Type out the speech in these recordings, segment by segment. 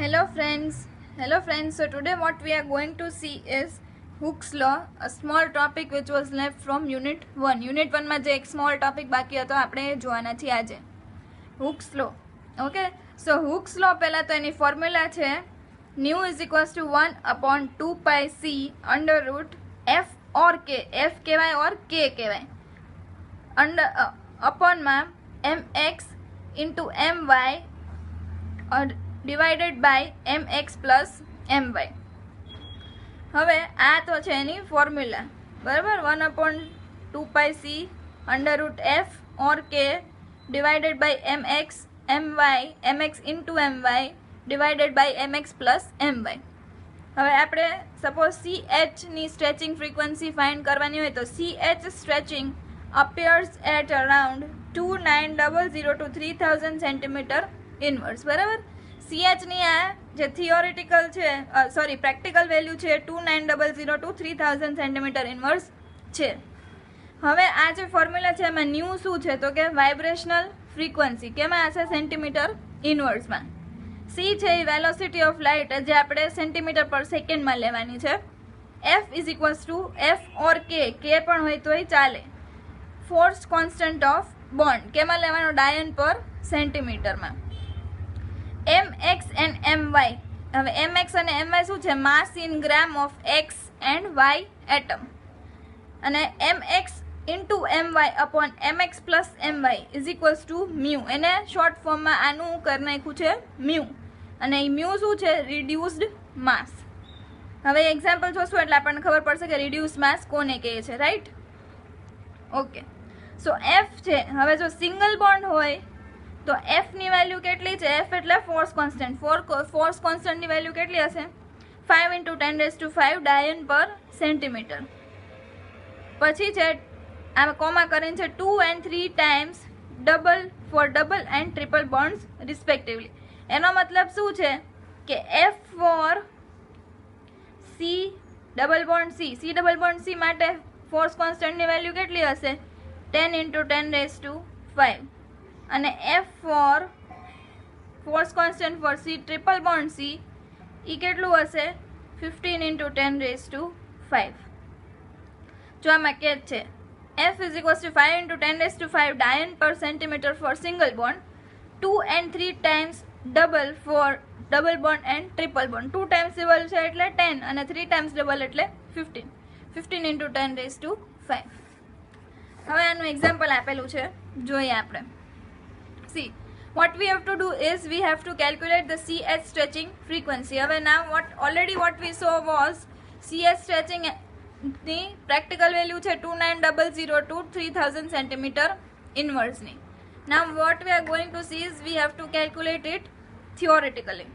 Hello friends. So today what we are going to see is Hooke's law, a small topic which was left from unit 1. Unit 1 માં જે એક small topic બાકી હતો આપણે જોવાના છીએ આજે. Hooke's law. Okay. So Hooke's law પહેલા તો એની ફોર્મ્યુલા છે nu is equals to 1 upon 2 pi c under root f or k. f કહેવાય or k કહેવાય. under upon માં mx into my or divided by mx plus my. હવે આ તો છે એની ફોર્મ્યુલા બરાબર. 1 upon 2 pi c under root f or k divided by mx mx into my divided by mx plus my. હવે આપણે suppose ch ની stretching frequency find કરવાની હોય તો ch stretching appears at around 2900 to 3000 centimeter inverse. બરાબર. ch ની આ જે થિયોરિટિકલ છે પ્રેક્ટિકલ વેલ્યુ છે 2900 to 3000 સેન્ટીમીટર ઇન્વર્સ છે. હવે આ જે ફોર્મ્યુલા છે એમાં ન્યૂ શું છે તો કે વાઇબ્રેશનલ ફ્રીક્વન્સી કેમાં હશે સેન્ટીમીટર ઇન્વર્સમાં. સી છે એ વેલોસિટી ઓફ લાઇટ જે આપણે સેન્ટીમીટર પર સેકન્ડમાં લેવાની છે. F is equals to F or કે પણ હોય તોય ચાલે. ફોર્સ કોન્સ્ટન્ટ ઓફ બોન્ડ કેમાં લેવાનો ડાયન પર સેન્ટીમીટરમાં. mx and my. હવે mx અને my શું છે mass in gram of x and y atom અને mx into my upon mx plus my is equals to mu. એને શોર્ટ ફોર્મમાં આનું કરી નાખ્યું છે મ્યુ અને એ મ્યુ શું છે રિડ્યુસ્ડ માસ. હવે એક્ઝામ્પલ જોશું એટલે આપણને ખબર પડશે કે રિડ્યુસ માસ કોને કહે છે. રાઈટ. ઓકે. સો એફ છે. હવે જો સિંગલ બોન્ડ હોય તો એફ ની વેલ્યુ કેટલી છે. એફ એટલે ફોર્સ કોન્સ્ટન્ટ. ફોર્સ કોન્સ્ટન્ટની વેલ્યુ કેટલી હશે 5 into 10⁵ ડાયન પર સેન્ટીમીટર. પછી છે આમાં કોમા કરીને છે 2 and 3 times double for double and triple bonds respectively. એનો મતલબ શું છે કે F for C double bond C માટે ફોર્સ કોન્સ્ટન્ટની વેલ્યુ કેટલી હશે 10 into 10⁵ અને F for force constant for C triple bond C એ કેટલું હશે 15 into 10⁵. જો આમાં કે છે F is equals to 5 into 10⁵ dyne પર centimetre for single bond 2 and 3 times double for double bond and triple bond. 2 times double છે એટલે 10 અને 3 times ડબલ એટલે 15 into 10⁵. હવે આનું એક્ઝામ્પલ આપેલું છે જોઈએ આપણે. See, what we have to do is we have to calculate the ch stretching frequency. હવે now what we saw was ch stretching ની practical value છે 2900 to 3000 centimeter inverse ની. Now what we are going to see is we have to calculate it theoretically.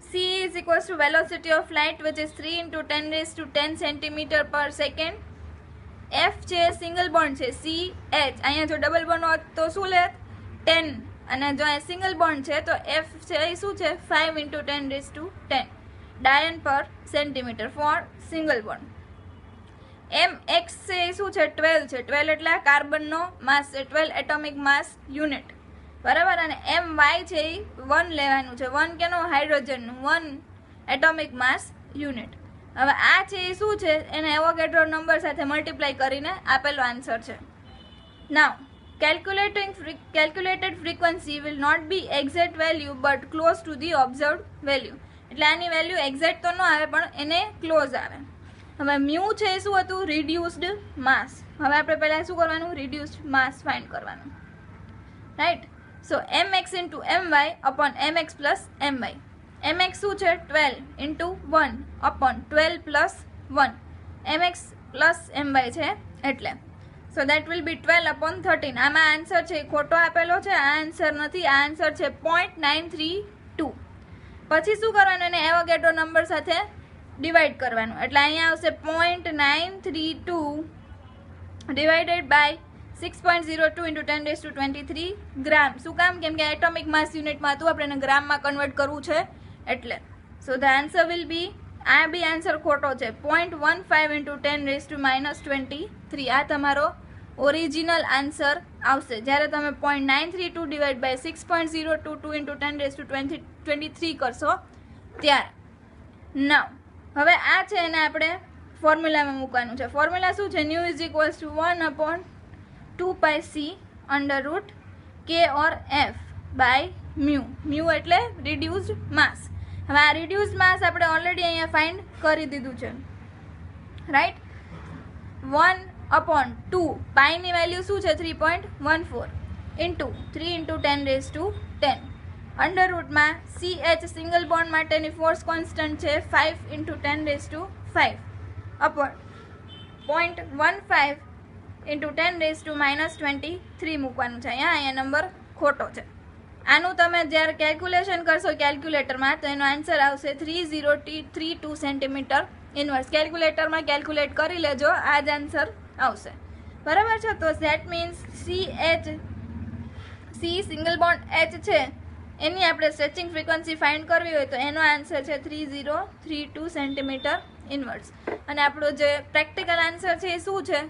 c is equals to velocity of light which is 3 into 10⁻10 centimeter per second. f છે single bond છે ch. અહીંયા જો double bond હોત તો શું લે 10 અને જો આ સિંગલ બોન્ડ છે તો f છે એ શું છે 5 into 10⁻10 ડાયન પર centimetre for single bond. mx છે એ શું છે 12 છે. 12 એટલે કાર્બનનો માસ છે 12 એટોમિક માસ યુનિટ બરાબર. અને my છે એ 1 લેવાનું છે. 1 કેનો હાઇડ્રોજનનું 1 એટોમિક માસ યુનિટ. હવે આ છે એ શું છે એને એવોગેડ્રો નંબર સાથે મલ્ટીપ્લાય કરીને આપેલો આન્સર છે. નાઉ calculated frequency will not be exact value but close to the observed value. એટલે આની વેલ્યુ એક્ઝેક્ટ તો ન આવે પણ એને ક્લોઝ આવે. હવે મ્યુ છે એ શું હતું રિડ્યુસ્ડ માસ. હવે આપણે પહેલાં શું કરવાનું રિડ્યુસ્ડ માસ ફાઇન્ડ કરવાનું. Right. So mx into my upon mx plus my. mx શું છે 12 into 1 upon 12 plus 1 mx plus my છે એટલે. So that will be 12 upon 13. આમાં આન્સર છે ખોટો આપેલો છે. આ આન્સર નથી. આ આન્સર છે 0.932. પછી શું કરવાનું એને એવોગેડ્રો નંબર સાથે ડિવાઈડ કરવાનું એટલે અહીંયા આવશે 0.932 ડિવાઇડેડ બાય 6.02 into 10⁻23 ગ્રામ. શું કામ કેમ કે એટોમિક માસ યુનિટમાં હતું આપણે એને ગ્રામમાં કન્વર્ટ કરવું છે એટલે. સો ધ આન્સર વિલ બી આ બી આન્સર ખોટો છે 0.15 into 10⁻23. આ તમારો ઓરિજિનલ આન્સર આવશે જ્યારે તમે 0.932 ડિવાઈડ બાય 6.022 ઇન્ટુ 10⁻23 કરશો ત્યારે. નાવ હવે આ છે એને આપણે ફોર્મ્યુલામાં મૂકવાનું છે. ફોર્મ્યુલા શું છે? New is equals two 1/2πc under route કે ઓર એફ બાય મ્યુ. મ્યુ એટલે રિડ્યુસ્ડ માસ. હવે આ રિડ્યુસ્ડ માસ આપણે ઓલરેડી અહીંયા ફાઇન્ડ કરી દીધું છે, રાઈટ. 1/2 પાઈની વેલ્યુ શું છે? 3.14 ઇન્ટુ 3 ઇન્ટુ 10⁻10 અંડર રૂટમાં CH સિંગલ બોન્ડ માટેની ફોર્સ કોન્સ્ટન્ટ છે 5 ઇન્ટુ 10⁵ અપોન 0.15 ઇન્ટુ 10⁻23 મૂકવાનું છે. અહીંયા નંબર ખોટો છે. આનું તમે જ્યારે કેલ્ક્યુલેશન કરશો કેલ્ક્યુલેટરમાં તો એનો આન્સર આવશે 3032 સેન્ટીમીટર ઇન્વર્સ. કેલ્ક્યુલેટરમાં કેલ્ક્યુલેટ કરી લેજો, આ જ આન્સર આવશે. બરાબર છે. તો that means C single bond H છે એની આપણે સ્ટ્રેચિંગ ફ્રીક્વન્સી ફાઇન્ડ કરવી હોય તો એનો આન્સર છે 3032 સેન્ટીમીટર ઇન્વર્સ. અને આપણો જે પ્રેક્ટિકલ આન્સર છે એ શું છે?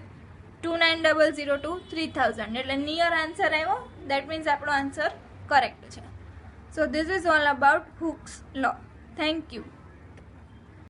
2900 to 3000. એટલે નિયર આન્સર આવ્યો. દેટ મીન્સ આપણો આન્સર કરેક્ટ છે. So this is all about Hooke's law. Thank you.